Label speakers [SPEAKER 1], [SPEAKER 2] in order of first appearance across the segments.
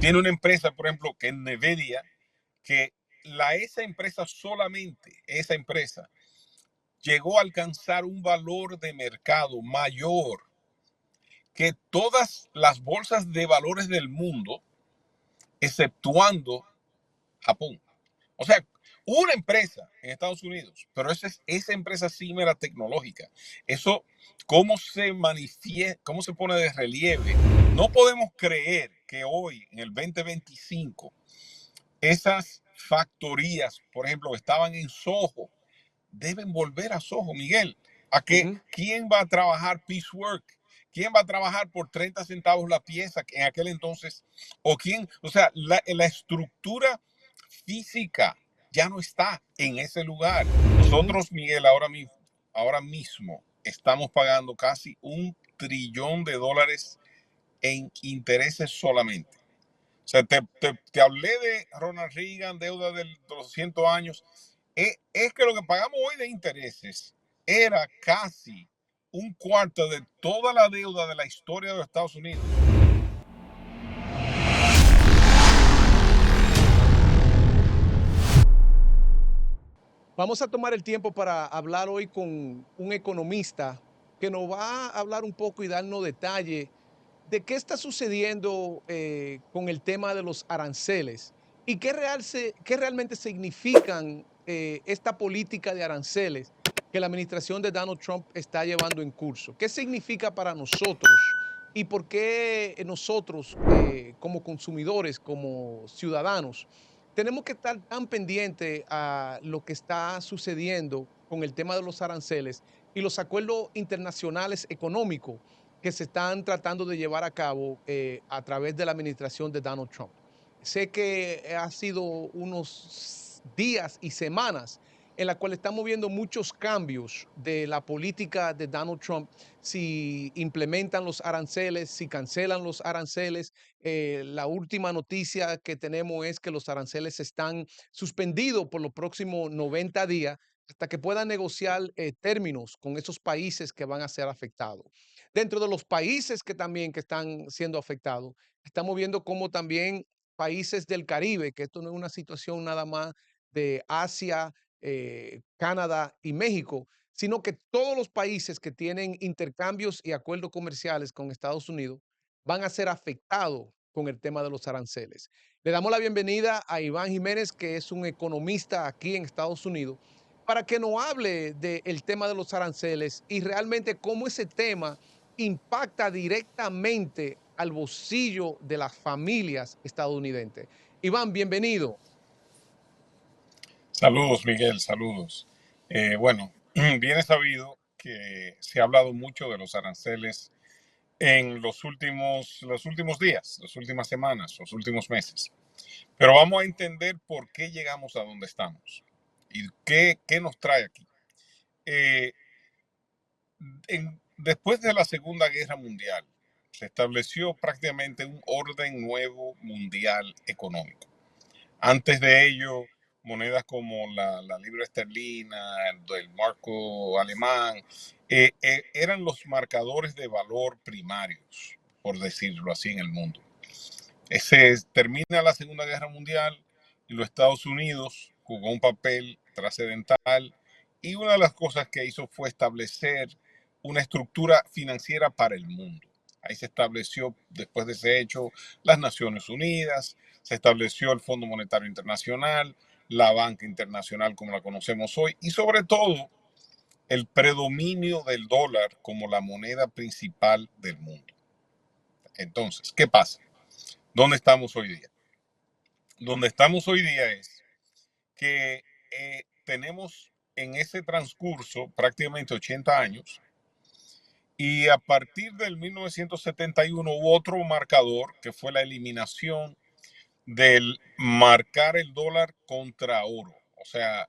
[SPEAKER 1] Tiene una empresa, por ejemplo, que es Nvidia, que esa empresa solamente, esa empresa, llegó a alcanzar un valor de mercado mayor que todas las bolsas de valores del mundo, exceptuando Japón. O sea, una empresa en Estados Unidos, pero esa empresa sí era tecnológica. Eso, cómo se manifiesta, cómo se pone de relieve. No podemos creer que hoy, en el 2025, esas factorías, por ejemplo, que estaban en Soho, deben volver a Soho, Miguel. ¿A que
[SPEAKER 2] Ujú.
[SPEAKER 1] quién va a trabajar piecework? ¿Quién va a trabajar por 30 centavos la pieza en aquel entonces? ¿O quién? O sea, la estructura física ya no está en ese lugar.
[SPEAKER 2] Ujú.
[SPEAKER 1] Nosotros, Miguel, ahora mismo estamos pagando casi $1 trillón en intereses solamente. O sea, te hablé de Ronald Reagan, deuda de los 100 años. Es que lo que pagamos hoy de intereses era casi un cuarto de toda la deuda de la historia de los Estados Unidos.
[SPEAKER 2] Vamos a tomar el tiempo para hablar hoy con un economista que nos va a hablar un poco y darnos detalle de qué está sucediendo con el tema de los aranceles y qué realmente significan esta política de aranceles que la administración de Donald Trump está llevando en curso. ¿Qué significa para nosotros y por qué nosotros como consumidores, como ciudadanos, tenemos que estar tan pendientes a lo que está sucediendo con el tema de los aranceles y los acuerdos internacionales económicos que se están tratando de llevar a cabo a través de la administración de Donald Trump? Sé que ha sido unos días y semanas en la cual estamos viendo muchos cambios de la política de Donald Trump, si implementan los aranceles, si cancelan los aranceles. La última noticia que tenemos es que los aranceles están suspendidos por los próximos 90 días hasta que puedan negociar términos con esos países que van a ser afectados. Dentro de los países que también que están siendo afectados, estamos viendo cómo también países del Caribe, que esto no es una situación nada más de Asia, Canadá y México, sino que todos los países que tienen intercambios y acuerdos comerciales con Estados Unidos van a ser afectados con el tema de los aranceles. Le damos la bienvenida a Iván Jiménez, que es un economista aquí en Estados Unidos, para que nos hable del tema de los aranceles y realmente cómo ese tema impacta directamente al bolsillo de las familias estadounidenses. Iván, bienvenido.
[SPEAKER 1] Saludos, Miguel, saludos. Bueno, bien es sabido que se ha hablado mucho de los aranceles en los últimos días, las últimas semanas, los últimos meses. Pero vamos a entender por qué llegamos a donde estamos y qué nos trae aquí. Eh, Después de la Segunda Guerra Mundial, se estableció prácticamente un orden nuevo mundial económico. Antes de ello, monedas como la libra esterlina, el marco alemán, eran los marcadores de valor primarios, por decirlo así, en el mundo. Termina la Segunda Guerra Mundial y los Estados Unidos jugó un papel trascendental y una de las cosas que hizo fue establecer una estructura financiera para el mundo. Ahí se estableció, después de ese hecho, las Naciones Unidas, se estableció el Fondo Monetario Internacional, la banca internacional como la conocemos hoy y sobre todo el predominio del dólar como la moneda principal del mundo. Entonces, ¿qué pasa? ¿Dónde estamos hoy día? Donde estamos hoy día es que tenemos en ese transcurso prácticamente 80 años y a partir del 1971 hubo otro marcador que fue la eliminación del marcar el dólar contra oro. O sea,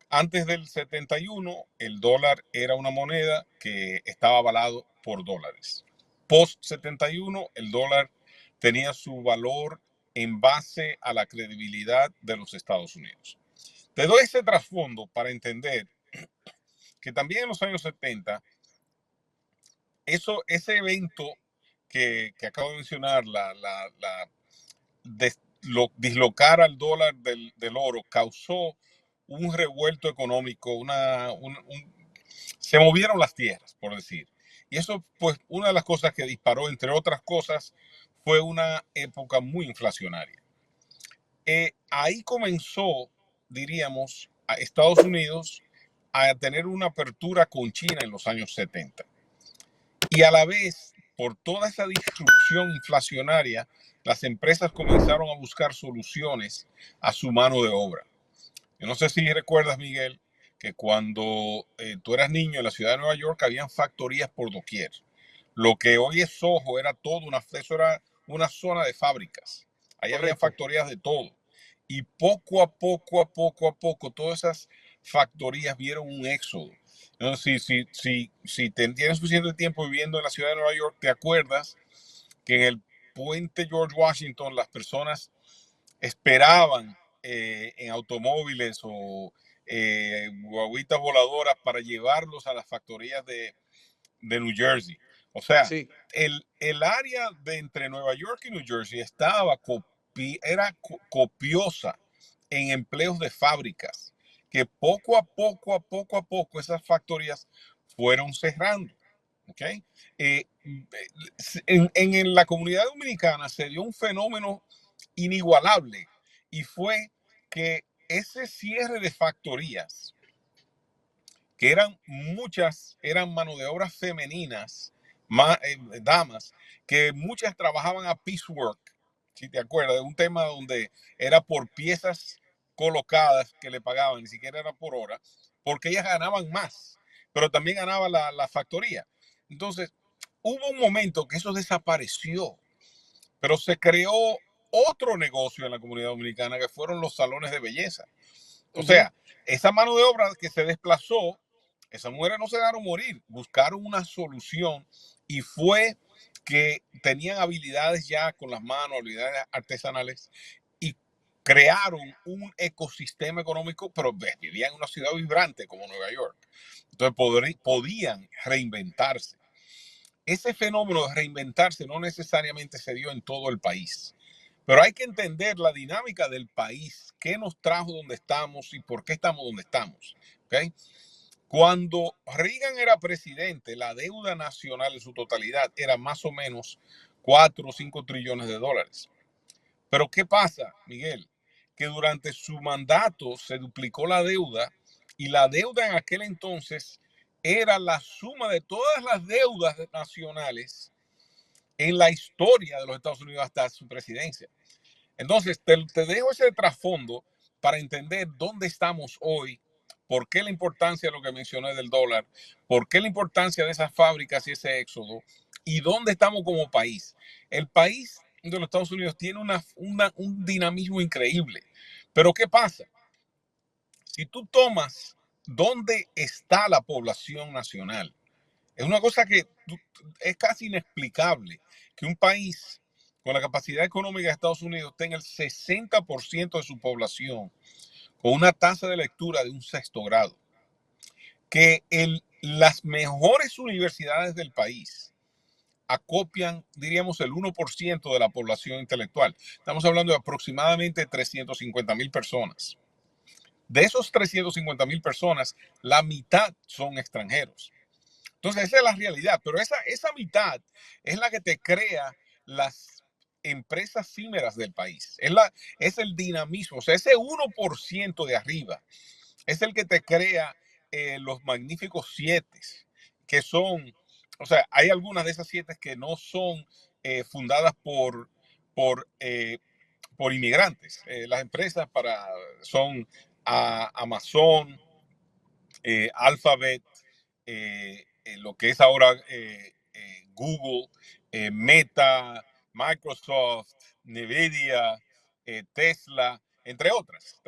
[SPEAKER 1] antes del 71 el dólar era una moneda que estaba avalado por dólares. Post 71 el dólar tenía su valor en base a la credibilidad de los Estados Unidos. Te doy ese trasfondo para entender que también en los años 70, ese evento que acabo de mencionar, dislocar al dólar del oro causó un revuelto económico, se movieron las tierras, por decir. Y eso, pues, una de las cosas que disparó, entre otras cosas, fue una época muy inflacionaria. Ahí comenzó, diríamos, a Estados Unidos a tener una apertura con China en los años 70. Y a la vez, por toda esa disrupción inflacionaria, las empresas comenzaron a buscar soluciones a su mano de obra. Yo no sé si recuerdas, Miguel, que cuando tú eras niño en la ciudad de Nueva York habían factorías por doquier. Lo que hoy es Soho era todo eso era una zona de fábricas. Ahí había
[SPEAKER 2] Correcto.
[SPEAKER 1] factorías de todo. Y poco a poco, todas esas factorías vieron un éxodo. Entonces, si tienes suficiente tiempo viviendo en la ciudad de Nueva York, te acuerdas que en el puente George Washington las personas esperaban en automóviles o guaguitas voladoras para llevarlos a las factorías de New Jersey. O sea,
[SPEAKER 2] Sí.
[SPEAKER 1] el área de entre Nueva York y New Jersey era copiosa en empleos de fábricas, que poco a poco esas factorías fueron cerrando. ¿Okay? En la comunidad dominicana se dio un fenómeno inigualable y fue que ese cierre de factorías, que eran mano de obra femeninas, damas, que muchas trabajaban a piecework, si te acuerdas, de un tema donde era por piezas colocadas que le pagaban, ni siquiera era por hora, porque ellas ganaban más, pero también ganaba la factoría. Entonces, hubo un momento que eso desapareció, pero se creó otro negocio en la comunidad dominicana que fueron los salones de belleza. O
[SPEAKER 2] Ujú.
[SPEAKER 1] sea, esa mano de obra que se desplazó, esas mujeres no se dejaron morir, buscaron una solución y fue que tenían habilidades ya con las manos, habilidades artesanales y crearon un ecosistema económico, pero vivían en una ciudad vibrante como Nueva York. Entonces podían reinventarse. Ese fenómeno de reinventarse no necesariamente se dio en todo el país. Pero hay que entender la dinámica del país, qué nos trajo donde estamos y por qué estamos donde estamos. ¿Okay? Cuando Reagan era presidente, la deuda nacional en su totalidad era más o menos 4 o 5 trillones de dólares. Pero ¿qué pasa, Miguel? Que durante su mandato se duplicó la deuda y la deuda en aquel entonces era la suma de todas las deudas nacionales en la historia de los Estados Unidos hasta su presidencia. Entonces, te dejo ese trasfondo para entender dónde estamos hoy, por qué la importancia de lo que mencioné del dólar, por qué la importancia de esas fábricas y ese éxodo, y dónde estamos como país. El país de los Estados Unidos tiene un dinamismo increíble. Pero ¿qué pasa? Si tú tomas dónde está la población nacional, es una cosa que es casi inexplicable que un país con la capacidad económica de Estados Unidos tenga el 60% de su población con una tasa de lectura de un sexto grado. Que las mejores universidades del país acopian, diríamos, el 1% de la población intelectual. Estamos hablando de aproximadamente 350,000 personas. De esos 350,000 personas, la mitad son extranjeros. Entonces, esa es la realidad, pero esa mitad es la que te crea las empresas címeras del país. Es el dinamismo, o sea, ese 1% de arriba es el que te crea los magníficos siete, que son, o sea, hay algunas de esas siete que no son fundadas por, eh, por inmigrantes. Las empresas son Amazon, Alphabet, lo que es ahora Google, Meta, Microsoft, Nvidia, Tesla, entre otras.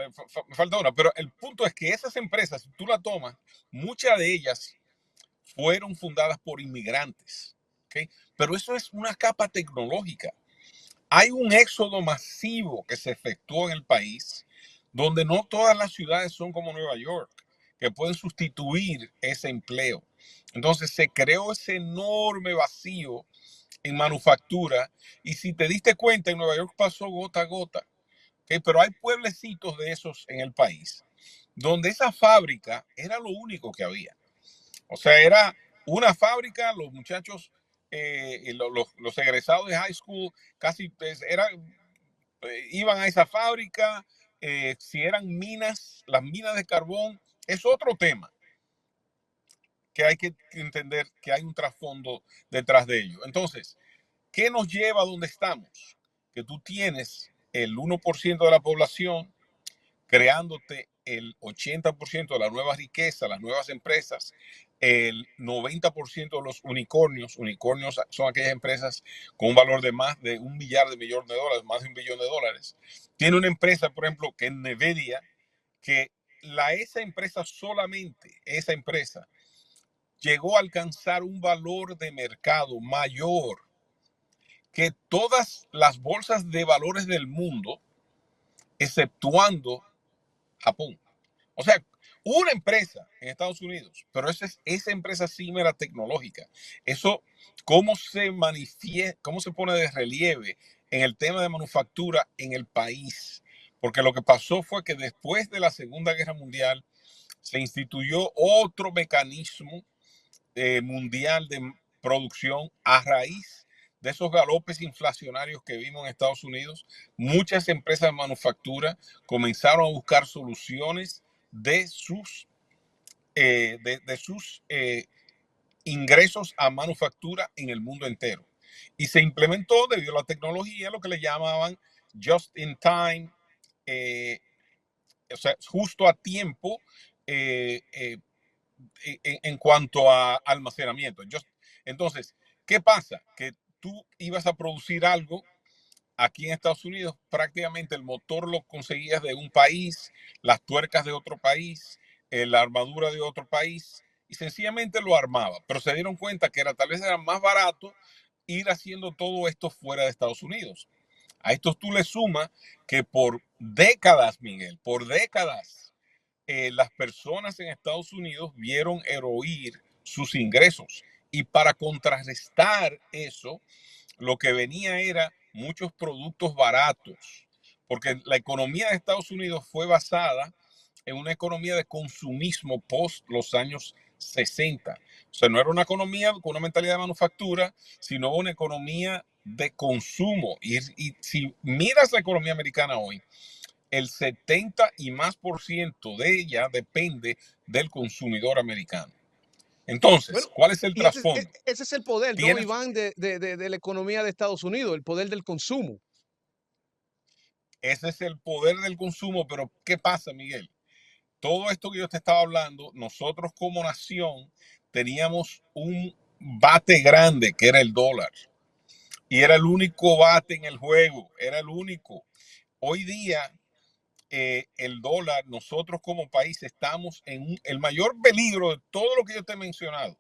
[SPEAKER 1] Me falta una, pero el punto es que esas empresas, si tú la tomas, muchas de ellas fueron fundadas por inmigrantes. ¿Okay? Pero eso es una capa tecnológica. Hay un éxodo masivo que se efectuó en el país, donde no todas las ciudades son como Nueva York, que pueden sustituir ese empleo. Entonces se creó ese enorme vacío en manufactura. Y si te diste cuenta, en Nueva York pasó gota a gota. ¿Okay? Pero hay pueblecitos de esos en el país donde esa fábrica era lo único que había. O sea, era una fábrica, los muchachos, los egresados de high school, casi pues, iban a esa fábrica. Si eran minas, las minas de carbón, es otro tema que hay que entender que hay un trasfondo detrás de ello. Entonces, ¿qué nos lleva a donde estamos? Que tú tienes el 1% de la población creándote el 80% de la nueva riqueza, las nuevas empresas, el 90% de los unicornios. Unicornios son aquellas empresas con un valor de más de $1 billion, más de $1 billion. Tiene una empresa, por ejemplo, que es Nvidia, que esa empresa solamente, esa empresa, llegó a alcanzar un valor de mercado mayor que todas las bolsas de valores del mundo, exceptuando Japón. O sea, una empresa en Estados Unidos, pero esa empresa cimera tecnológica. Eso, ¿cómo se manifiesta, cómo se pone de relieve en el tema de manufactura en el país? Porque lo que pasó fue que después de la Segunda Guerra Mundial se instituyó otro mecanismo mundial de producción a raíz de esos galopes inflacionarios que vimos en Estados Unidos. Muchas empresas de manufactura comenzaron a buscar soluciones de sus ingresos a manufactura en el mundo entero. Y se implementó debido a la tecnología lo que le llamaban just in time, eh, o sea, justo a tiempo, eh, eh, en cuanto a almacenamiento. Entonces, ¿qué pasa? Que tú ibas a producir algo aquí en Estados Unidos, prácticamente el motor lo conseguías de un país, las tuercas de otro país, la armadura de otro país, y sencillamente lo armaba. Pero se dieron cuenta que tal vez era más barato ir haciendo todo esto fuera de Estados Unidos. A esto tú le sumas que por décadas, Miguel, por décadas, las personas en Estados Unidos vieron erodir sus ingresos. Y para contrarrestar eso, lo que venía era muchos productos baratos, porque la economía de Estados Unidos fue basada en una economía de consumismo post los años 60. O sea, no era una economía con una mentalidad de manufactura, sino una economía de consumo. Y si miras la economía americana hoy, el 70 y más por ciento de ella depende del consumidor americano. Entonces,
[SPEAKER 2] Bueno,
[SPEAKER 1] ¿cuál es el
[SPEAKER 2] y
[SPEAKER 1] trasfondo?
[SPEAKER 2] ese es el poder, ¿no,
[SPEAKER 1] Tienes,
[SPEAKER 2] Iván, de la economía de Estados Unidos, el poder del consumo?
[SPEAKER 1] ese es el poder del consumo, pero ¿qué pasa, Miguel? Todo esto que yo te estaba hablando, nosotros como nación teníamos un bate grande que era el dólar. Y era el único bate en el juego, era el único. Hoy día, el dólar, nosotros como país estamos el mayor peligro de todo lo que yo te he mencionado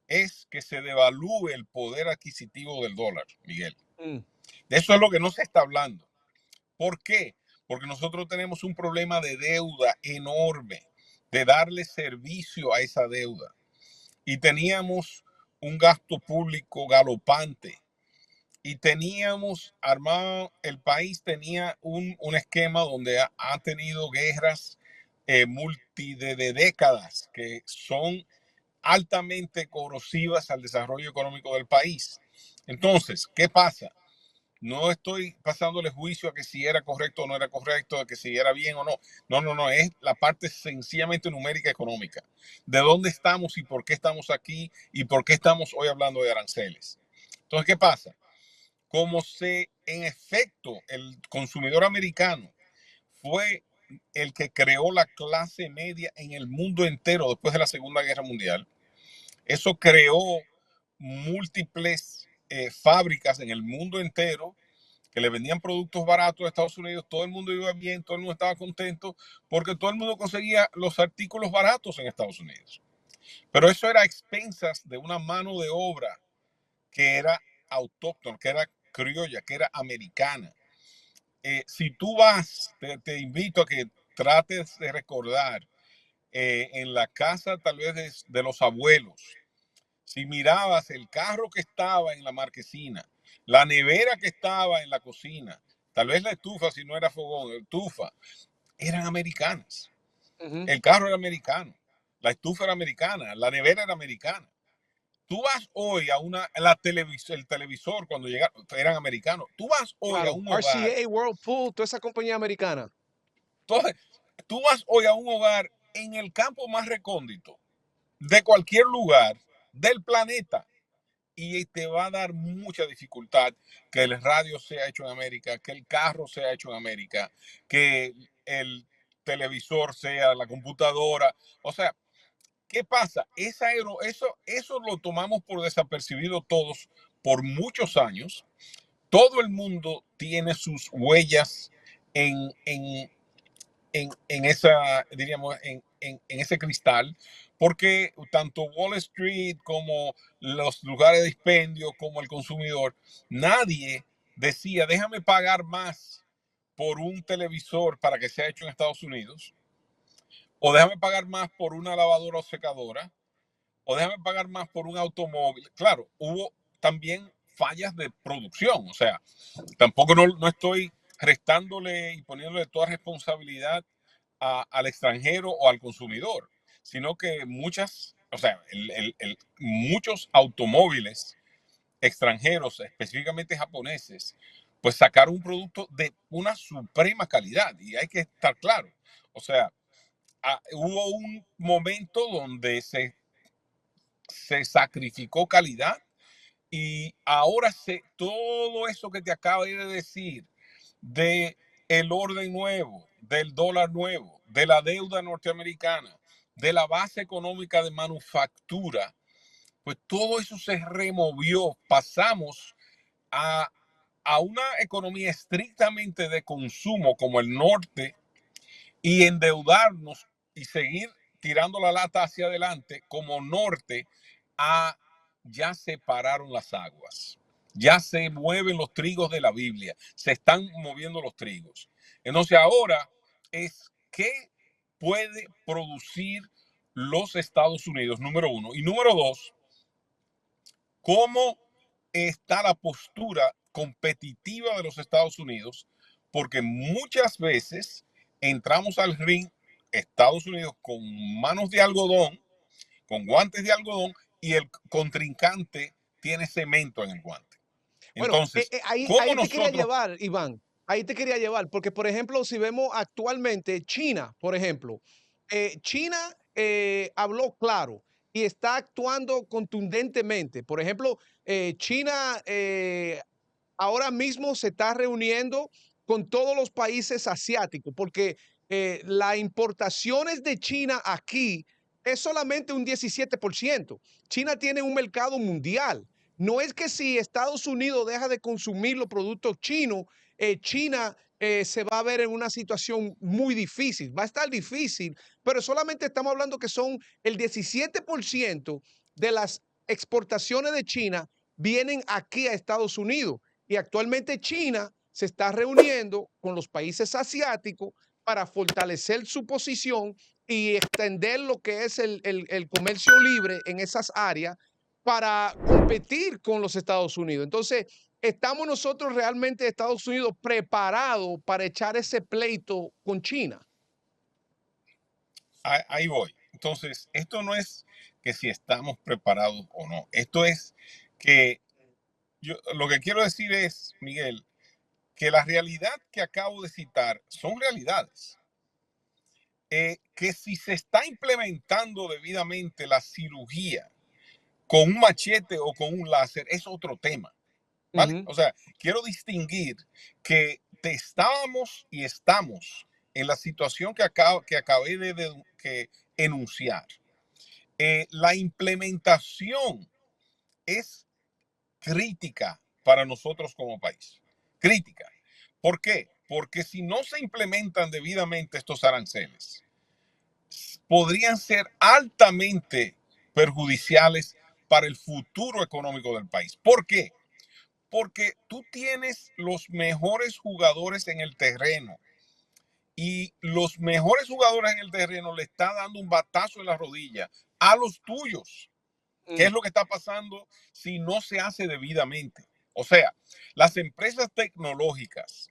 [SPEAKER 1] es que se devalúe el poder adquisitivo del dólar, Miguel.
[SPEAKER 2] Mm.
[SPEAKER 1] De eso es lo que no se está hablando. ¿Por qué? Porque nosotros tenemos un problema de deuda enorme, de darle servicio a esa deuda. Y teníamos un gasto público galopante. Y teníamos armado, el país tenía un esquema donde ha tenido guerras de décadas que son altamente corrosivas al desarrollo económico del país. Entonces, ¿qué pasa? No estoy pasándole juicio a que si era correcto o no era correcto, a que si era bien o no. No, no, no, es la parte sencillamente numérica económica. ¿De dónde estamos y por qué estamos aquí y por qué estamos hoy hablando de aranceles? Entonces, ¿qué pasa? Como en efecto, el consumidor americano fue el que creó la clase media en el mundo entero después de la Segunda Guerra Mundial, eso creó múltiples fábricas en el mundo entero que le vendían productos baratos a Estados Unidos. Todo el mundo iba bien, todo el mundo estaba contento porque todo el mundo conseguía los artículos baratos en Estados Unidos. Pero eso era a expensas de una mano de obra que era autóctona, que era criolla, que era americana. Si tú vas, te invito a que trates de recordar en la casa tal vez de los abuelos, si mirabas el carro que estaba en la marquesina, la nevera que estaba en la cocina, tal vez la estufa, si no era fogón, estufa, eran americanas.
[SPEAKER 2] Ujú.
[SPEAKER 1] El carro era americano, la estufa era americana, la nevera era americana. Tú vas hoy a el televisor cuando llegaron, eran americanos. Tú vas hoy a
[SPEAKER 2] Claro,
[SPEAKER 1] un hogar,
[SPEAKER 2] RCA, Whirlpool, toda esa compañía americana.
[SPEAKER 1] entonces, tú vas hoy a un hogar en el campo más recóndito de cualquier lugar del planeta y te va a dar mucha dificultad que el radio sea hecho en América, que el carro sea hecho en América, que el televisor sea la computadora. O sea, ¿qué pasa? Eso lo tomamos por desapercibido todos por muchos años. Todo el mundo tiene sus huellas en, en, en esa, diríamos, en ese cristal, porque tanto Wall Street como los lugares de expendio, como el consumidor, nadie decía, déjame pagar más por un televisor para que sea hecho en Estados Unidos, o déjame pagar más por una lavadora o secadora, o déjame pagar más por un automóvil. Claro, hubo también fallas de producción, o sea, tampoco no estoy restándole y poniéndole toda responsabilidad al extranjero o al consumidor, sino que o sea, muchos automóviles extranjeros, específicamente japoneses, pues sacaron un producto de una suprema calidad y hay que estar claro. O sea, hubo un momento donde se sacrificó calidad y ahora todo eso que te acabo de decir, de el orden nuevo, del dólar nuevo, de la deuda norteamericana, de la base económica de manufactura, pues todo eso se removió. Pasamos a, a una economía estrictamente de consumo como el norte y endeudarnos y seguir tirando la lata hacia adelante como norte a ya se pararon las aguas, ya se mueven los trigos de la Biblia, se están moviendo los trigos. Entonces ahora es qué puede producir los Estados Unidos, número uno. Y número dos, cómo está la postura competitiva de los Estados Unidos, porque muchas veces entramos al ring Estados Unidos con manos de algodón, con guantes de algodón, y el contrincante tiene cemento en el guante.
[SPEAKER 2] Bueno,
[SPEAKER 1] Entonces,
[SPEAKER 2] ahí,
[SPEAKER 1] ¿cómo
[SPEAKER 2] ahí te quería
[SPEAKER 1] nosotros?
[SPEAKER 2] llevar, Iván. Ahí te quería llevar, porque por ejemplo, si vemos actualmente China, por ejemplo, China habló claro y está actuando contundentemente. Por ejemplo, China ahora mismo se está reuniendo con todos los países asiáticos, porque las importaciones de China aquí es solamente un 17%. China tiene un mercado mundial. No es que si Estados Unidos deja de consumir los productos chinos, China se va a ver en una situación muy difícil. Va a estar difícil, pero solamente estamos hablando que son el 17% de las exportaciones de China vienen aquí a Estados Unidos. Y actualmente China se está reuniendo con los países asiáticos para fortalecer su posición y extender lo que es el comercio libre en esas áreas para competir con los Estados Unidos. Entonces, ¿estamos nosotros realmente, Estados Unidos, preparados para echar ese pleito con China?
[SPEAKER 1] Ahí voy. Entonces, esto no es que si estamos preparados o no. Esto es que lo que quiero decir es, Miguel, que la realidad que acabo de citar son realidades. Que si se está implementando debidamente la cirugía con un machete o con un láser es otro tema, ¿vale?
[SPEAKER 2] Ujú.
[SPEAKER 1] O sea, quiero distinguir que estábamos y estamos en la situación que acabé que enunciar. La implementación es crítica para nosotros como país. Crítica. ¿Por qué? Porque si no se implementan debidamente estos aranceles, podrían ser altamente perjudiciales para el futuro económico del país. ¿Por qué? Porque tú tienes los mejores jugadores en el terreno y los mejores jugadores en el terreno le están dando un batazo en la rodilla a los tuyos. ¿Qué es
[SPEAKER 2] Mm,
[SPEAKER 1] lo que está pasando si no se hace debidamente? O sea, las empresas tecnológicas,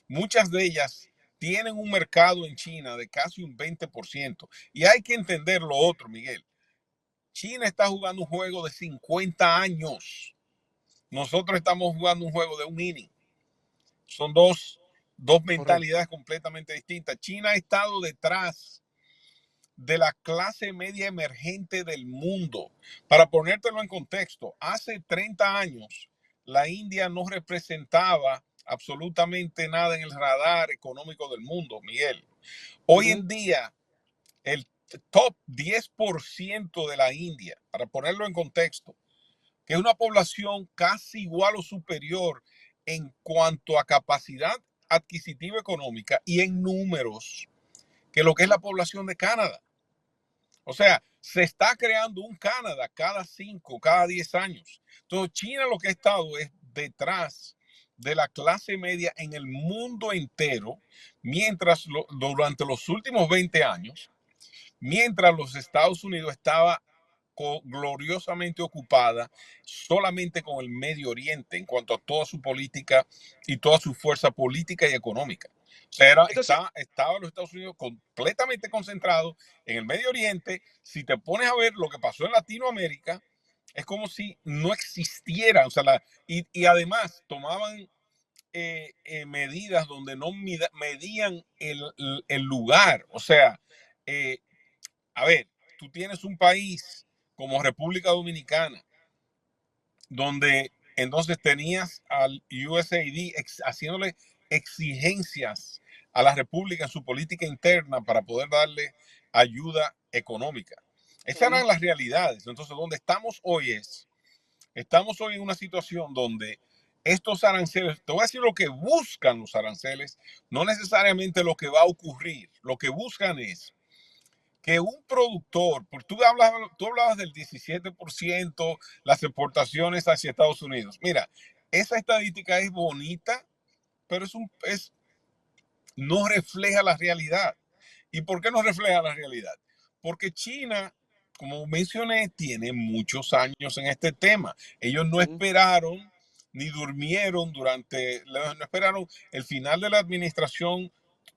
[SPEAKER 1] muchas de ellas tienen un mercado en China de casi un 20%. Y hay que entender lo otro, Miguel. China está jugando un juego de 50 años. Nosotros estamos jugando un juego de un inning. Son dos
[SPEAKER 2] correcto.
[SPEAKER 1] mentalidades completamente distintas. China ha estado detrás de la clase media emergente del mundo. Para ponértelo en contexto, hace 30 años la India no representaba absolutamente nada en el radar económico del mundo, Miguel. Hoy
[SPEAKER 2] Ujú.
[SPEAKER 1] en día, el top 10% de la India, para ponerlo en contexto, que es una población casi igual o superior en cuanto a capacidad adquisitiva económica y en números que lo que es la
[SPEAKER 2] Ujú.
[SPEAKER 1] población de Canadá. O sea, se está creando un Canadá cada 5, cada 10 años. Entonces, China lo que ha estado es detrás de la clase media en el mundo entero, mientras durante los últimos 20 años, mientras los Estados Unidos estaba gloriosamente ocupada solamente con el Medio Oriente en cuanto a toda su política y toda su fuerza política y económica. O sea,
[SPEAKER 2] Entonces,
[SPEAKER 1] estaba los Estados Unidos completamente concentrados en el Medio Oriente. Si te pones a ver lo que pasó en Latinoamérica, es como si no existiera. O sea, y además tomaban medidas donde no medían el lugar. O sea, eh, a ver, tú tienes un país como República Dominicana, donde entonces tenías al USAID haciéndole exigencias a la República en su política interna para poder darle ayuda económica. Esas
[SPEAKER 2] ujú,
[SPEAKER 1] eran las realidades. Entonces, donde estamos hoy en una situación donde estos aranceles, te voy a decir lo que buscan los aranceles, no necesariamente lo que va a ocurrir. Lo que buscan es que un productor, porque tú hablabas del 17%, las exportaciones hacia Estados Unidos. Mira, esa estadística es bonita, pero no refleja la realidad. ¿Y por qué no refleja la realidad? Porque China, como mencioné, tiene muchos años en este tema. Ellos no
[SPEAKER 2] ujú,
[SPEAKER 1] esperaron ni durmieron no esperaron el final de la administración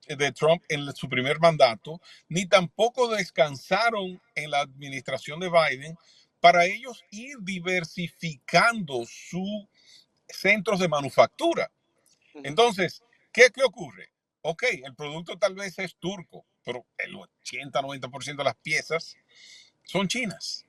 [SPEAKER 1] de Trump en su primer mandato, ni tampoco descansaron en la administración de Biden para ellos ir diversificando sus centros de manufactura.
[SPEAKER 2] ujú.
[SPEAKER 1] Entonces, ¿qué ocurre? Ok, el producto tal vez es turco, pero el 80-90% de las piezas son chinas.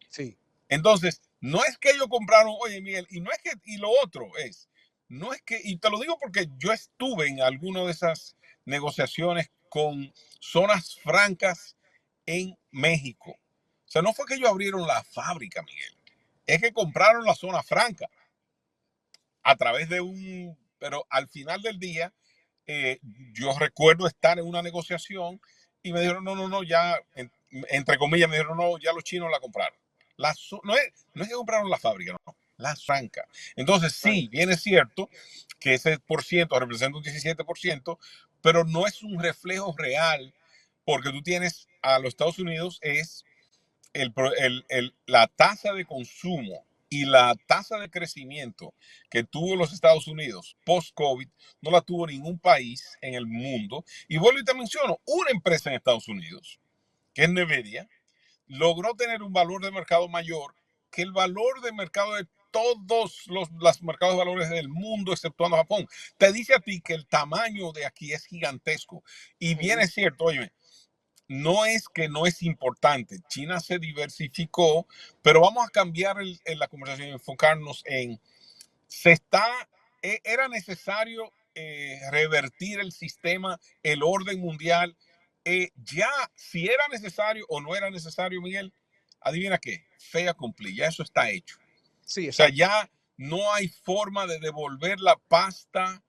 [SPEAKER 2] Sí.
[SPEAKER 1] Entonces, no es que ellos compraron, oye Miguel, y no es que, y lo otro es, no es que, y te lo digo porque yo estuve en alguna de esas negociaciones con zonas francas en México. O sea, no fue que ellos abrieron la fábrica, Miguel, es que compraron la zona franca a través de pero al final del día, eh, yo recuerdo estar en una negociación y me dijeron, no, no, no, ya, entre comillas, me dijeron, no, ya los chinos la compraron. No es que compraron la fábrica, no, la franca. Entonces, sí,
[SPEAKER 2] Frank.
[SPEAKER 1] bien es cierto que ese por ciento representa un 17%, pero no es un reflejo real porque tú tienes a los Estados Unidos es la tasa de consumo y la tasa de crecimiento que tuvo los Estados Unidos post-COVID no la tuvo ningún país en el mundo. Y vuelvo y te menciono, una empresa en Estados Unidos, que es Nvidia, logró tener un valor de mercado mayor que el valor de mercado de todos los mercados de valores del mundo, exceptuando Japón. Te dice a ti que el tamaño de aquí es gigantesco. Y bien
[SPEAKER 2] Ujú.
[SPEAKER 1] es cierto, oye, no es que no es importante. China se diversificó, pero vamos a cambiar la conversación y enfocarnos en, se está, era necesario revertir el sistema, el orden mundial. Ya, si era necesario o no era necesario, Miguel, adivina qué, fea cumplir, ya eso está hecho.
[SPEAKER 2] Sí,
[SPEAKER 1] O sea,
[SPEAKER 2] exacto.
[SPEAKER 1] ya no hay forma de devolver la pasta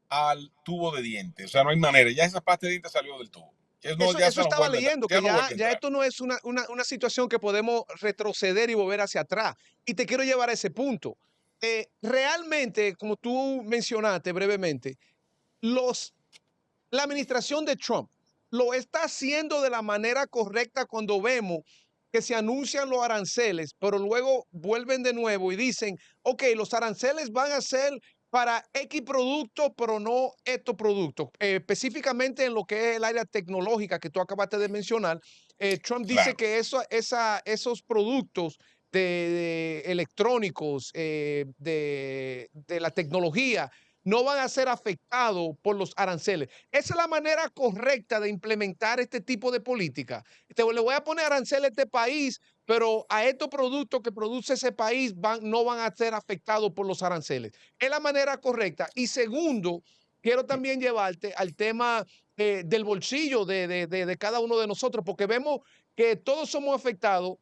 [SPEAKER 1] al tubo de dientes. O sea, no hay manera, ya esa pasta de dientes salió del tubo. Ya
[SPEAKER 2] Eso
[SPEAKER 1] se no
[SPEAKER 2] estaba
[SPEAKER 1] vuelve,
[SPEAKER 2] leyendo,
[SPEAKER 1] ya
[SPEAKER 2] que
[SPEAKER 1] no vuelve a
[SPEAKER 2] ya
[SPEAKER 1] entrar.
[SPEAKER 2] esto no es una situación que podemos retroceder y volver hacia atrás. Y te quiero llevar a ese punto. Realmente, como tú mencionaste brevemente, los la administración de Trump lo está haciendo de la manera correcta cuando vemos que se anuncian los aranceles, pero luego vuelven de nuevo y dicen, ok, los aranceles van a ser para X productos, pero no estos productos. Específicamente en lo que es el área tecnológica que tú acabaste de mencionar, Trump dice
[SPEAKER 1] Claro,
[SPEAKER 2] que esos productos de electrónicos, de la tecnología, no van a ser afectados por los aranceles. Esa es la manera correcta de implementar este tipo de política. Le voy a poner aranceles a este país, pero a estos productos que produce ese país no van a ser afectados por los aranceles. Es la manera correcta. Y segundo, quiero también llevarte al tema del bolsillo de cada uno de nosotros, porque vemos que todos somos afectados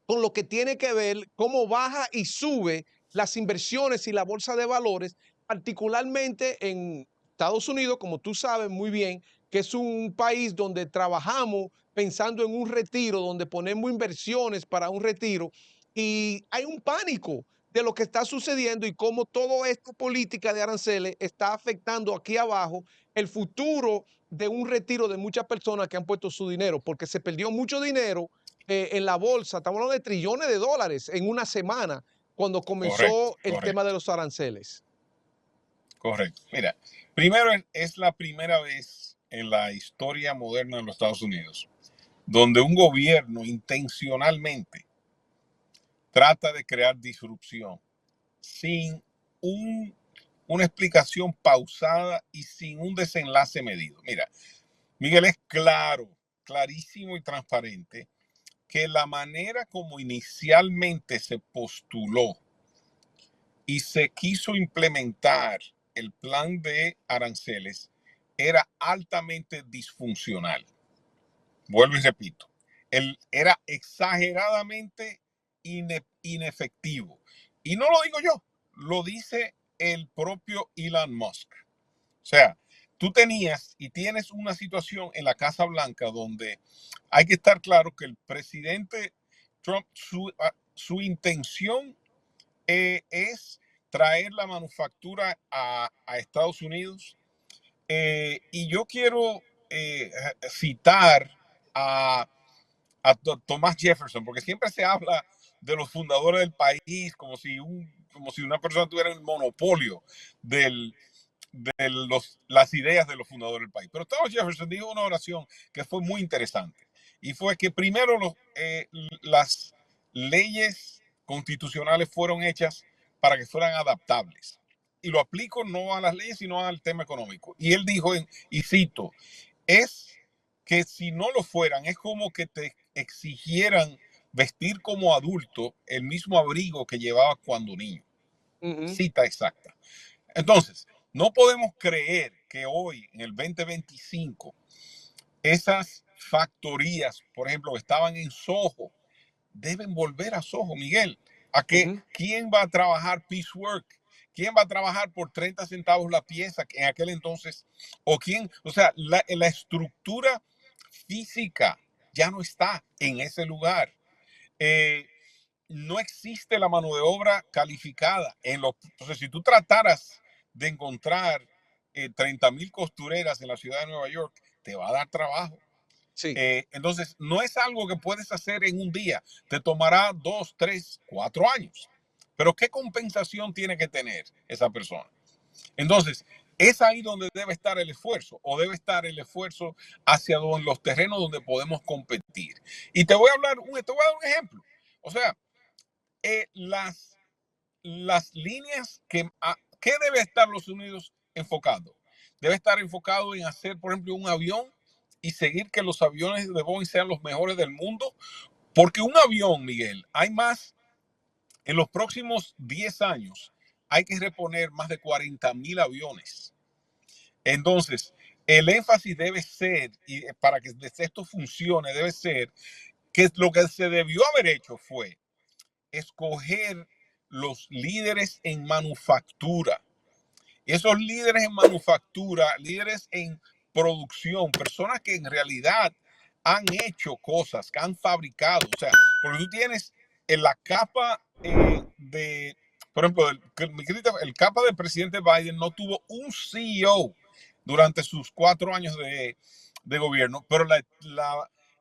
[SPEAKER 2] con lo que tiene que ver cómo baja y sube las inversiones y la bolsa de valores, particularmente en Estados Unidos, como tú sabes muy bien, que es un país donde trabajamos pensando en un retiro, donde ponemos inversiones para un retiro, y hay un pánico de lo que está sucediendo y cómo toda esta política de aranceles está afectando aquí abajo el futuro de un retiro de muchas personas que han puesto su dinero, porque se perdió mucho dinero en la bolsa, estamos hablando de trillones de dólares en una semana, cuando
[SPEAKER 1] correcto,
[SPEAKER 2] comenzó el tema de
[SPEAKER 1] correcto,
[SPEAKER 2] los aranceles.
[SPEAKER 1] correcto. Mira, primero es la primera vez en la historia moderna de los Estados Unidos donde un gobierno intencionalmente trata de crear disrupción sin un, una explicación pausada y sin un desenlace medido. Mira, Miguel, es claro, clarísimo y transparente que la manera como inicialmente se postuló y se quiso implementar el plan de aranceles era altamente disfuncional. Vuelvo y repito, era exageradamente inefectivo. Y no lo digo yo, lo dice el propio Elon Musk. O sea, tú tenías y tienes una situación en la Casa Blanca donde hay que estar claro que el presidente Trump, su intención es traer la manufactura a Estados Unidos. Y yo quiero citar a, a Thomas Jefferson, porque siempre se habla de los fundadores del país como si una persona tuviera el monopolio del, las ideas de los fundadores del país. Pero Thomas Jefferson dijo una oración que fue muy interesante y fue que primero las leyes constitucionales fueron hechas para que fueran adaptables. Y lo aplico no a las leyes, sino al tema económico. Y él dijo, y cito, es que si no lo fueran, es como que te exigieran vestir como adulto el mismo abrigo que llevabas cuando niño.
[SPEAKER 2] Uh -huh,
[SPEAKER 1] Cita exacta. Entonces, no podemos creer que hoy, en el 2025, esas factorías, por ejemplo, que estaban en Soho, deben volver a Soho, Miguel. A
[SPEAKER 2] uh
[SPEAKER 1] que
[SPEAKER 2] -huh.
[SPEAKER 1] quién va a trabajar piecework, quién va a trabajar por 30 centavos la pieza en aquel entonces, o quién, o sea, la estructura física ya no está en ese lugar. Eh, no existe la mano de obra calificada. Entonces, si tú trataras de encontrar 30,000 costureras en la ciudad de Nueva York, te va a dar trabajo.
[SPEAKER 2] Sí.
[SPEAKER 1] Entonces, no es algo que puedes hacer en un día. Te tomará 2, 3, 4 años. Pero ¿qué compensación tiene que tener esa persona? Entonces, es ahí donde debe estar el esfuerzo, o debe estar el esfuerzo hacia los terrenos donde podemos competir. Y te voy a hablar, te voy a dar un ejemplo. O sea, las líneas ¿qué debe estar los Unidos enfocado? Debe estar enfocado en hacer, por ejemplo, un avión y seguir que los aviones de Boeing sean los mejores del mundo, porque un avión, Miguel, hay más, en los próximos 10 años, hay que reponer más de 40,000 aviones. Entonces, el énfasis debe ser, y para que esto funcione, debe ser que lo que se debió haber hecho fue escoger los líderes en manufactura. Esos líderes en manufactura, líderes en producción, personas que en realidad han hecho cosas, que han fabricado. O sea, porque tú tienes en la capa por ejemplo, el capa del presidente Biden no tuvo un CEO durante sus 4 años de gobierno, pero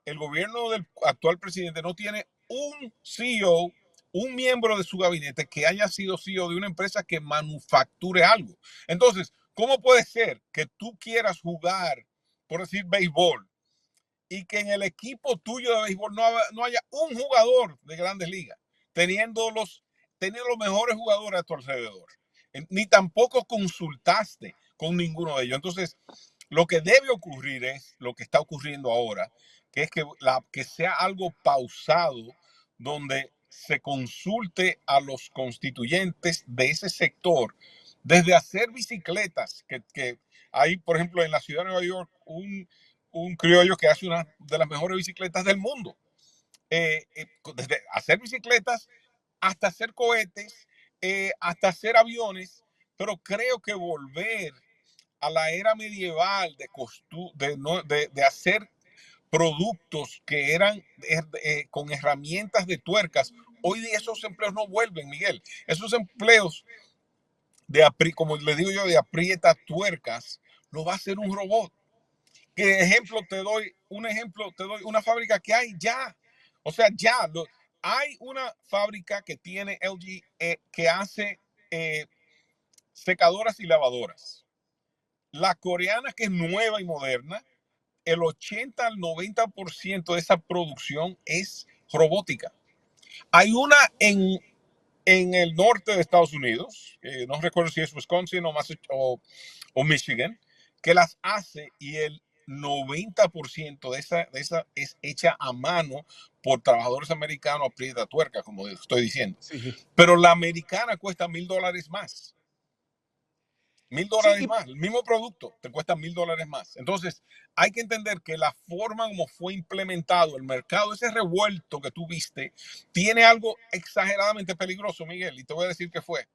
[SPEAKER 1] el gobierno del actual presidente no tiene un CEO, un miembro de su gabinete que haya sido CEO de una empresa que manufacture algo. Entonces, ¿cómo puede ser que tú quieras jugar, por decir, béisbol, y que en el equipo tuyo de béisbol no haya un jugador de grandes ligas, teniendo los mejores jugadores a tu alrededor? Ni tampoco consultaste con ninguno de ellos. Entonces, lo que debe ocurrir es lo que está ocurriendo ahora, que es que sea algo pausado, donde se consulte a los constituyentes de ese sector, desde hacer bicicletas, que hay, por ejemplo, en la ciudad de Nueva York, un criollo que hace una de las mejores bicicletas del mundo. Desde hacer bicicletas hasta hacer cohetes, hasta hacer aviones, pero creo que volver a la era medieval de hacer productos que eran con herramientas de tuercas, hoy día esos empleos no vuelven, Miguel. Esos empleos como le digo yo, de aprieta tuercas, lo va a hacer un robot. ¿Qué ejemplo te doy? Un ejemplo te doy, una fábrica que hay ya. O sea, hay una fábrica que tiene LG, que hace secadoras y lavadoras. La coreana, que es nueva y moderna, el 80 al 90% de esa producción es robótica. Hay una en el norte de Estados Unidos, no recuerdo si es Wisconsin o Michigan, que las hace, y el 90% de esa es hecha a mano por trabajadores americanos a prieta tuerca, como estoy diciendo.
[SPEAKER 2] Sí.
[SPEAKER 1] Pero la americana cuesta $1,000 más. mil
[SPEAKER 2] Sí,
[SPEAKER 1] dólares más, el mismo producto te cuesta $1,000 más. Entonces, hay que entender que la forma como fue implementado el mercado, ese revuelto que tú viste, tiene algo exageradamente peligroso, Miguel, y te voy a decir qué fue.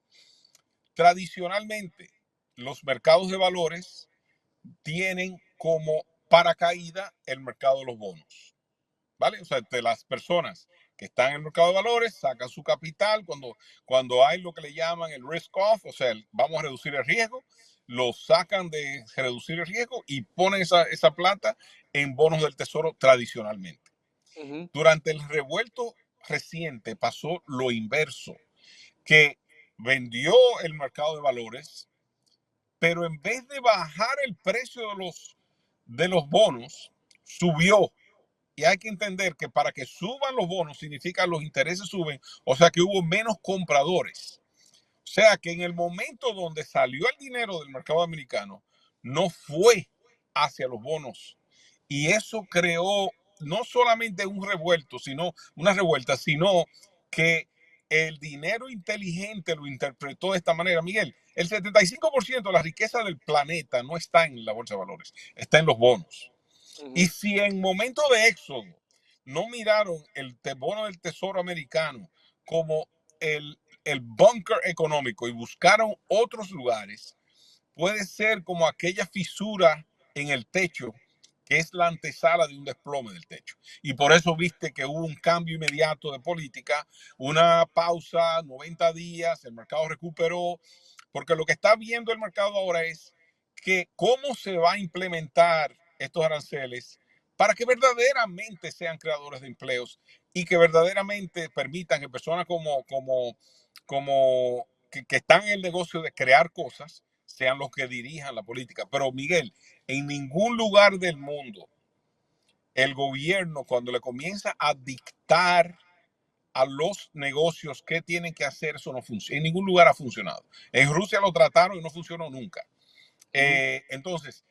[SPEAKER 1] Tradicionalmente, los mercados de valores tienen como paracaída el mercado de los bonos. ¿Vale? O sea, de las personas que están en el mercado de valores sacan su capital cuando hay lo que le llaman el risk off, o sea, vamos a reducir el riesgo, lo sacan de reducir el riesgo y ponen esa plata en bonos del tesoro tradicionalmente.
[SPEAKER 2] Ujú.
[SPEAKER 1] Durante el revuelto reciente pasó lo inverso, que vendió el mercado de valores, pero en vez de bajar el precio de los bonos, subió. Y hay que entender que para que suban los bonos significa que los intereses suben, o sea que hubo menos compradores. O sea que en el momento donde salió el dinero del mercado americano, no fue hacia los bonos. Y eso creó no solamente una revuelta, sino que el dinero inteligente lo interpretó de esta manera. Miguel, el 75% de la riqueza del planeta no está en la bolsa de valores, está en los bonos. Y
[SPEAKER 2] Ujú.
[SPEAKER 1] si en momento de éxodo no miraron el bono del tesoro americano como el búnker económico y buscaron otros lugares, puede ser como aquella fisura en el techo que es la antesala de un desplome del techo. Y por eso viste que hubo un cambio inmediato de política, una pausa, 90 días, el mercado recuperó, porque lo que está viendo el mercado ahora es que cómo se va a implementar estos aranceles para que verdaderamente sean creadores de empleos y que verdaderamente permitan que personas que están en el negocio de crear cosas sean los que dirijan la política. Pero Miguel, en ningún lugar del mundo el gobierno, cuando le comienza a dictar a los negocios qué tienen que hacer, eso no funciona. En ningún lugar ha funcionado. En Rusia lo trataron y no funcionó nunca.
[SPEAKER 2] Ujú.
[SPEAKER 1] Entonces,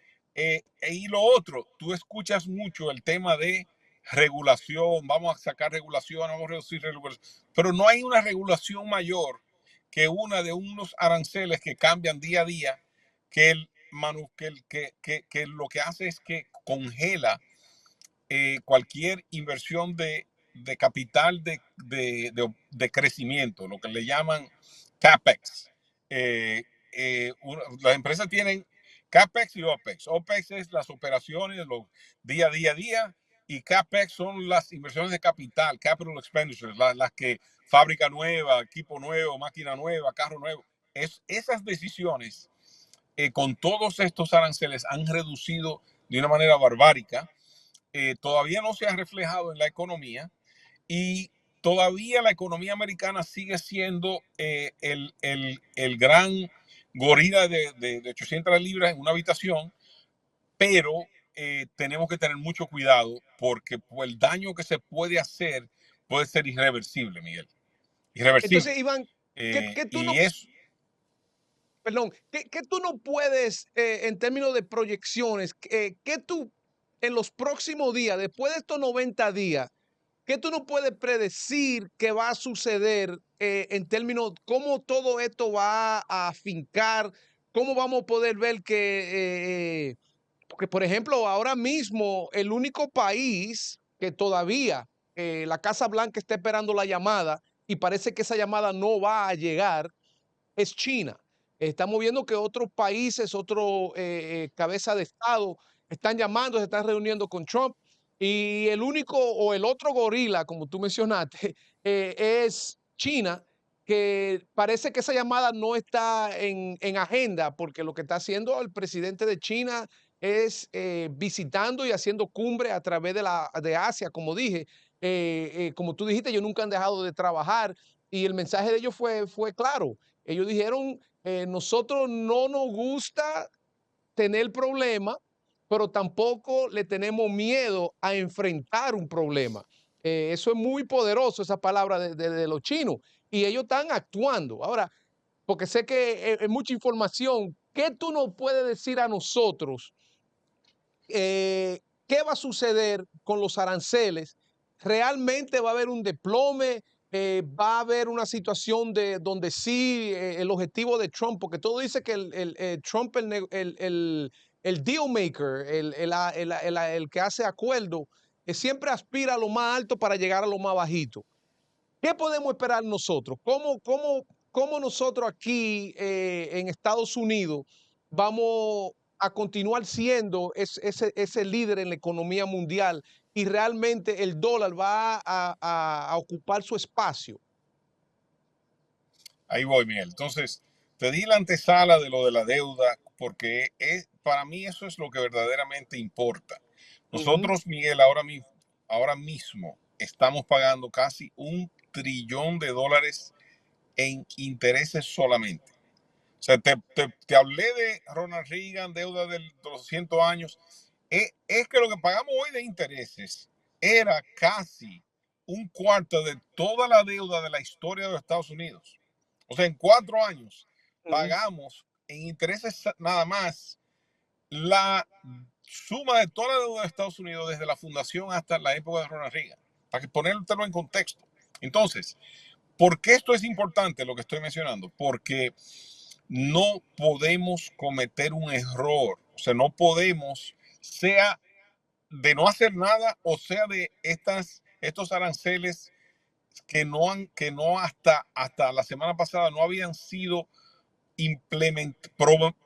[SPEAKER 1] y lo otro, tú escuchas mucho el tema de regulación, vamos a sacar regulación, vamos a reducir regulación, pero no hay una regulación mayor que una de unos aranceles que cambian día a día, que, el, que lo que hace es que congela cualquier inversión de capital de crecimiento, lo que le llaman CAPEX. Las empresas tienen CAPEX y OPEX. OPEX es las operaciones de los día a día, y CAPEX son las inversiones de capital, capital expenditures, las que fábrica nueva, equipo nuevo, máquina nueva, carro nuevo. Esas decisiones, con todos estos aranceles, han reducido de una manera barbárica todavía no se ha reflejado en la economía y todavía la economía americana sigue siendo el gran gorila de 800 libras en una habitación, pero tenemos que tener mucho cuidado porque el daño que se puede hacer puede ser irreversible, Miguel.
[SPEAKER 2] Entonces,
[SPEAKER 1] Irreversible.
[SPEAKER 2] Iván, ¿qué tú
[SPEAKER 1] Y
[SPEAKER 2] no,
[SPEAKER 1] es,
[SPEAKER 2] perdón, qué tú no puedes, en términos de proyecciones, qué tú en los próximos días, después de estos 90 días, qué tú no puedes predecir que va a suceder en términos, cómo todo esto va a afincar, cómo vamos a poder ver que, porque por ejemplo, ahora mismo el único país que todavía la Casa Blanca está esperando la llamada y parece que esa llamada no va a llegar es China. Estamos viendo que otros países, otros cabezas de Estado están llamando, se están reuniendo con Trump y el único o el otro gorila, como tú mencionaste, es China, que parece que esa llamada no está en agenda porque lo que está haciendo el presidente de China es visitando y haciendo cumbre a través de Asia, como dije. Como tú dijiste, ellos nunca han dejado de trabajar y el mensaje de ellos fue claro. Ellos dijeron, nosotros no nos gusta tener problemas, pero tampoco le tenemos miedo a enfrentar un problema. Eso es muy poderoso, esa palabra de los chinos. Y ellos están actuando. Ahora, porque sé que es mucha información, ¿qué tú nos puedes decir a nosotros qué va a suceder con los aranceles? ¿Realmente va a haber un desplome? ¿Va a haber una situación de donde sí el objetivo de Trump, porque todo dice que Trump, el deal maker, el que hace acuerdo, siempre aspira a lo más alto para llegar a lo más bajito? ¿Qué podemos esperar nosotros? ¿Cómo nosotros aquí en Estados Unidos vamos a continuar siendo ese líder en la economía mundial y realmente el dólar va a ocupar su espacio?
[SPEAKER 1] ahí voy, Miguel. Entonces, te di la antesala de lo de la deuda porque para mí eso es lo que verdaderamente importa.
[SPEAKER 2] Ujú,
[SPEAKER 1] Nosotros, Miguel, ahora mismo estamos pagando casi $1 trillón en intereses solamente. O sea, te hablé de Ronald Reagan, deuda de los 100 años. Es que lo que pagamos hoy de intereses era casi un cuarto de toda la deuda de la historia de los Estados Unidos. O sea, en 4 años
[SPEAKER 2] ujú.
[SPEAKER 1] pagamos en intereses nada más la suma de toda la deuda de Estados Unidos desde la fundación hasta la época de Ronald Reagan, para que ponértelo en contexto. Entonces, ¿por qué esto es importante lo que estoy mencionando? Porque no podemos cometer un error, o sea, no podemos, sea de no hacer nada o sea de estos aranceles que no hasta la semana pasada no habían sido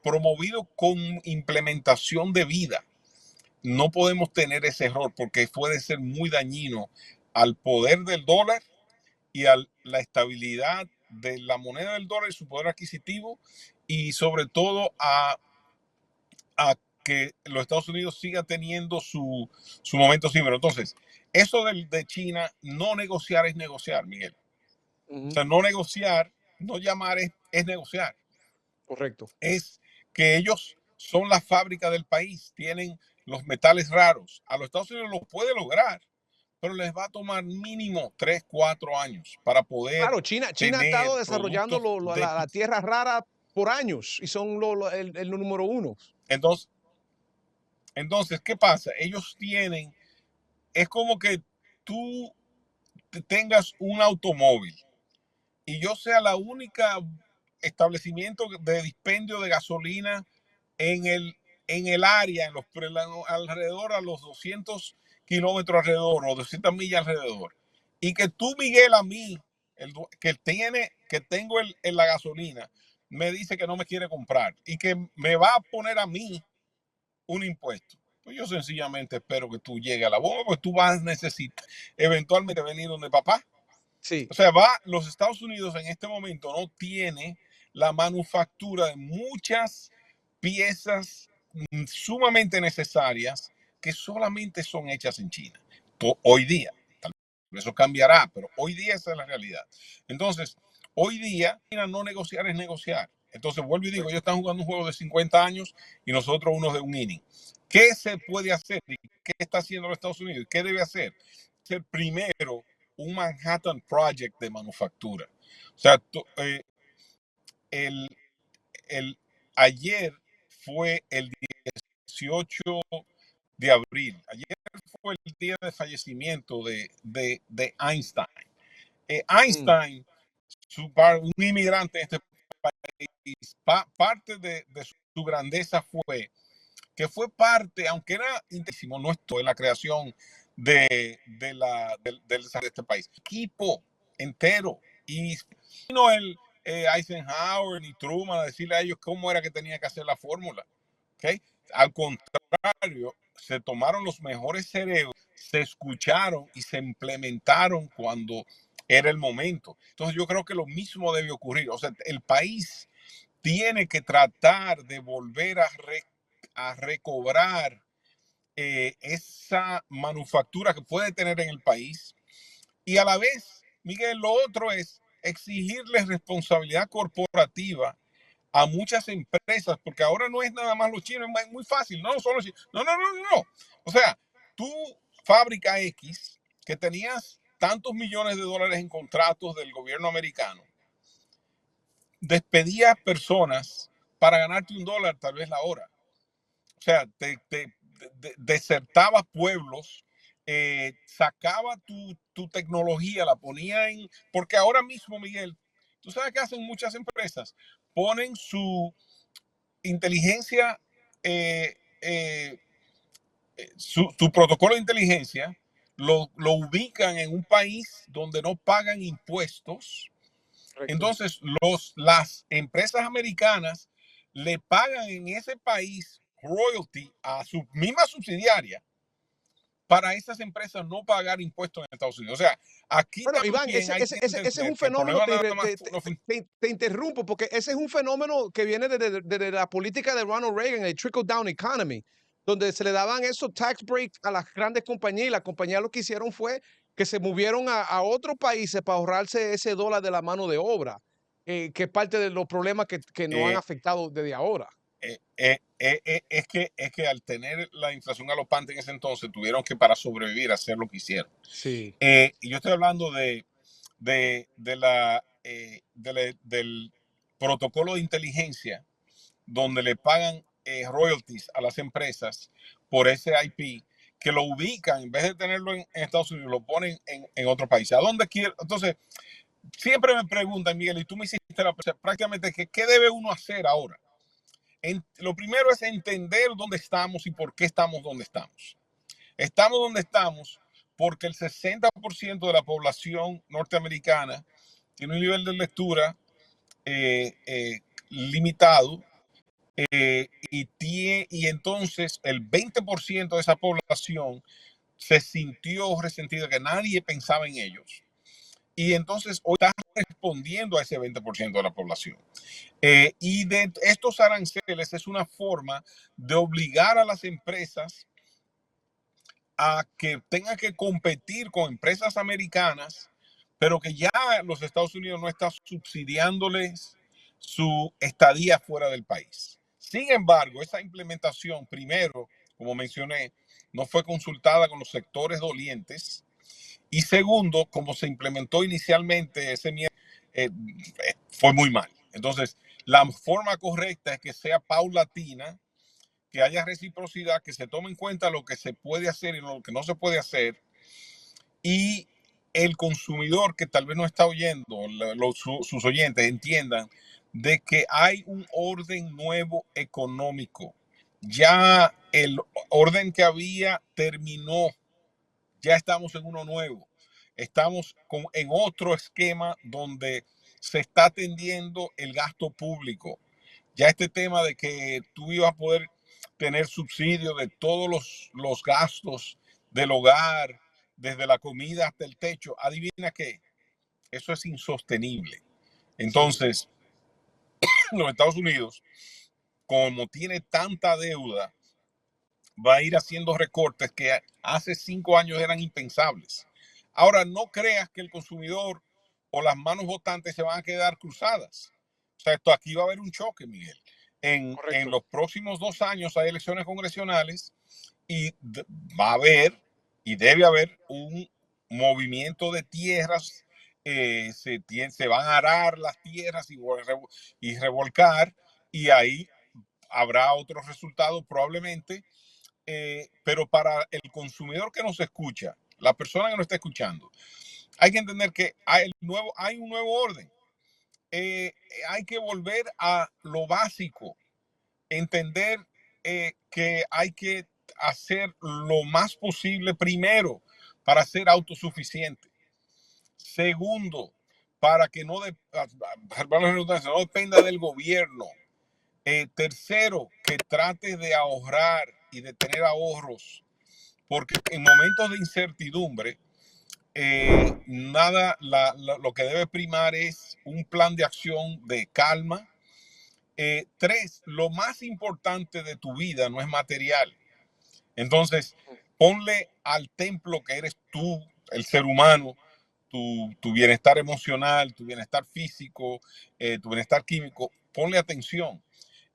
[SPEAKER 1] promovidos con implementación de vida. No podemos tener ese error porque puede ser muy dañino al poder del dólar y a la estabilidad de la moneda del dólar y su poder adquisitivo y sobre todo a que los Estados Unidos siga teniendo su momento símbolo. Entonces, eso de China, no negociar es negociar, Miguel. O
[SPEAKER 2] Ujú,
[SPEAKER 1] sea, no negociar, no llamar es negociar.
[SPEAKER 2] correcto.
[SPEAKER 1] Es que ellos son la fábrica del país, tienen los metales raros. A los Estados Unidos lo puede lograr, pero les va a tomar mínimo 3, 4 años para poder
[SPEAKER 2] Claro, China ha estado
[SPEAKER 1] tener
[SPEAKER 2] desarrollando
[SPEAKER 1] productos de...
[SPEAKER 2] la tierra rara por años y son el número uno.
[SPEAKER 1] Entonces, ¿qué pasa? Ellos tienen, es como que tú tengas un automóvil y yo sea la única establecimiento de dispendio de gasolina en el área, alrededor, a los 200 kilómetros alrededor o 200 millas alrededor. Y que tú, Miguel, a mí, que tengo la gasolina, me dice que no me quiere comprar y que me va a poner a mí un impuesto. Pues yo sencillamente espero que tú llegues a la bomba, porque tú vas a necesitar eventualmente venir donde papá.
[SPEAKER 2] Sí.
[SPEAKER 1] O sea, los Estados Unidos en este momento no tiene la manufactura de muchas piezas sumamente necesarias que solamente son hechas en China. Hoy día, tal vez eso cambiará, pero hoy día esa es la realidad. Entonces, hoy día, no negociar es negociar. Entonces, vuelvo y digo, ellos están jugando un juego de 50 años y nosotros unos de un inning. ¿Qué se puede hacer? ¿Y qué está haciendo los Estados Unidos? ¿Qué debe hacer? Ser primero un Manhattan Project de manufactura. O sea, el, ayer fue el 18 de abril. Ayer fue el día de fallecimiento de Einstein. Einstein, un inmigrante en este país, parte de su grandeza fue que fue parte, aunque era intensísimo, no esto en la creación del desarrollo de este país. Equipo entero. Y no el Eisenhower ni Truman a decirle a ellos cómo era que tenía que hacer la fórmula. ¿Okay? Al contrario, se tomaron los mejores cerebros, se escucharon y se implementaron cuando era el momento. Entonces yo creo que lo mismo debe ocurrir. O sea, el país tiene que tratar de volver a recobrar esa manufactura que puede tener en el país. Y a la vez, Miguel, lo otro es exigirles responsabilidad corporativa a muchas empresas, porque ahora no es nada más los chinos, es muy fácil, no son los chinos. No, no, no, no. O sea, tú, fábrica X, que tenías tantos millones de dólares en contratos del gobierno americano, despedías personas para ganarte $1 tal vez la hora. O sea, desertaba pueblos, sacaba tu tecnología, la ponía en... Porque ahora mismo, Miguel, tú sabes que hacen muchas empresas, ponen su inteligencia, tu protocolo de inteligencia, lo ubican en un país donde no pagan impuestos.
[SPEAKER 2] Correcto.
[SPEAKER 1] Entonces, las empresas americanas le pagan en ese país royalty a su misma subsidiaria para esas empresas no pagar impuestos en Estados Unidos. O sea, aquí
[SPEAKER 2] Bueno, Iván,
[SPEAKER 1] también hay que
[SPEAKER 2] ese es
[SPEAKER 1] entender
[SPEAKER 2] un
[SPEAKER 1] que el
[SPEAKER 2] fenómeno,
[SPEAKER 1] problema nada más no fue...
[SPEAKER 2] te interrumpo, porque ese es un fenómeno que viene de la política de Ronald Reagan, el trickle down economy, donde se le daban esos tax breaks a las grandes compañías y las compañías lo que hicieron fue que se movieron a otros países para ahorrarse ese dólar de la mano de obra, que es parte de los problemas que nos han
[SPEAKER 1] Eh,
[SPEAKER 2] afectado desde ahora.
[SPEAKER 1] es que al tener la inflación galopante en ese entonces, tuvieron que para sobrevivir hacer lo que hicieron.
[SPEAKER 2] Sí,
[SPEAKER 1] Y yo estoy hablando del protocolo de inteligencia donde le pagan royalties a las empresas por ese IP, que lo ubican, en vez de tenerlo en Estados Unidos, lo ponen en otro país. ¿A dónde quiere? Entonces, siempre me preguntan, Miguel, y tú me hiciste prácticamente qué debe uno hacer ahora. Lo primero es entender dónde estamos y por qué estamos donde estamos. Estamos donde estamos porque el 60% de la población norteamericana tiene un nivel de lectura limitado, y entonces el 20% de esa población se sintió resentida, que nadie pensaba en ellos. Y entonces hoy está respondiendo a ese 20% de la población. Y de estos aranceles es una forma de obligar a las empresas a que tengan que competir con empresas americanas, pero que ya los Estados Unidos no está subsidiándoles su estadía fuera del país. Sin embargo, esa implementación, primero, como mencioné, no fue consultada con los sectores dolientes. Y segundo, como se implementó inicialmente, ese miedo fue muy mal. Entonces, la forma correcta es que sea paulatina, que haya reciprocidad, que se tome en cuenta lo que se puede hacer y lo que no se puede hacer, y el consumidor que tal vez no está oyendo, sus oyentes entiendan de que hay un orden nuevo económico. Ya el orden que había terminó, ya estamos en uno nuevo. Estamos en otro esquema donde se está atendiendo el gasto público. Ya este tema de que tú ibas a poder tener subsidio de todos los gastos del hogar, desde la comida hasta el techo, adivina qué, eso es insostenible.
[SPEAKER 2] sí.
[SPEAKER 1] Entonces, los Estados Unidos, como tiene tanta deuda, va a ir haciendo recortes que hace 5 años eran impensables. Ahora, no creas que el consumidor o las manos votantes se van a quedar cruzadas. O sea, esto aquí va a haber un choque, Miguel. En
[SPEAKER 2] Correcto.
[SPEAKER 1] los próximos 2 años hay elecciones congresionales y va a haber y debe haber un movimiento de tierras. Se van a arar las tierras y revolcar, y ahí habrá otros resultados probablemente, pero para el consumidor que nos escucha, la persona que nos está escuchando, hay que entender que hay un nuevo orden. Hay que volver a lo básico, entender que hay que hacer lo más posible primero para ser autosuficiente. Segundo, para que no dependa del gobierno. Tercero, que trate de ahorrar y de tener ahorros, porque en momentos de incertidumbre, lo que debe primar es un plan de acción de calma. Tres, lo más importante de tu vida no es material. Entonces, ponle al templo que eres tú, el ser humano, tu bienestar emocional, tu bienestar físico, tu bienestar químico, ponle atención.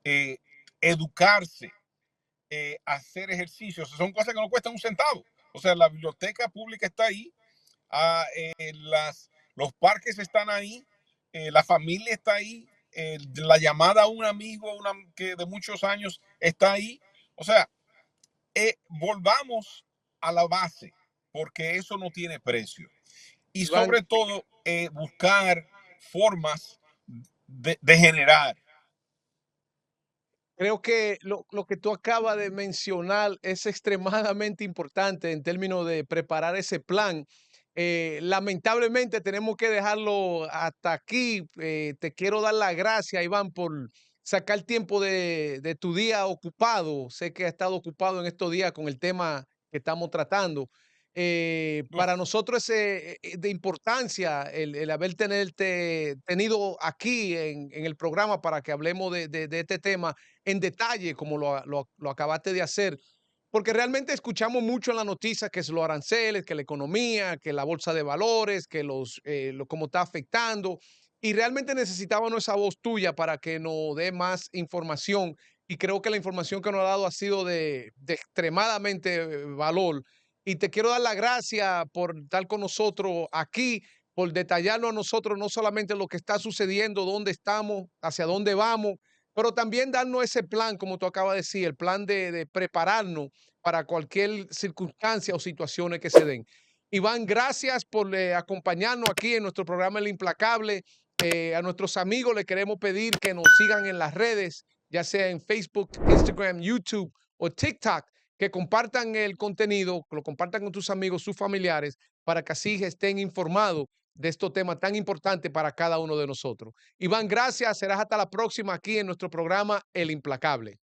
[SPEAKER 1] Eh, Educarse, hacer ejercicios, son cosas que no cuestan un centavo. O sea, la biblioteca pública está ahí, los parques están ahí, la familia está ahí, la llamada a un amigo que de muchos años está ahí. O sea, volvamos a la base, porque eso no tiene precio. Y
[SPEAKER 2] Iván,
[SPEAKER 1] sobre todo, buscar formas de generar.
[SPEAKER 2] creo que lo que tú acabas de mencionar es extremadamente importante en términos de preparar ese plan. Lamentablemente tenemos que dejarlo hasta aquí. Te quiero dar las gracias, Iván, por sacar tiempo de tu día ocupado. Sé que ha estado ocupado en estos días con el tema que estamos tratando. Para nosotros es de importancia el haber tenido aquí en el programa para que hablemos de este tema en detalle, como lo acabaste de hacer, porque realmente escuchamos mucho en la noticia que es los aranceles, que la economía, que la bolsa de valores, que cómo está afectando, y realmente necesitábamos esa voz tuya para que nos dé más información, y creo que la información que nos ha dado ha sido de extremadamente valor. Y te quiero dar las gracias por estar con nosotros aquí, por detallarnos a nosotros no solamente lo que está sucediendo, dónde estamos, hacia dónde vamos, pero también darnos ese plan, como tú acabas de decir, el plan de prepararnos para cualquier circunstancia o situaciones que se den. Iván, gracias por acompañarnos aquí en nuestro programa El Implacable. A nuestros amigos les queremos pedir que nos sigan en las redes, ya sea en Facebook, Instagram, YouTube o TikTok, que compartan el contenido, que lo compartan con tus amigos, sus familiares, para que así estén informados de estos temas tan importantes para cada uno de nosotros. Iván, gracias. Serás hasta la próxima aquí en nuestro programa El Implacable.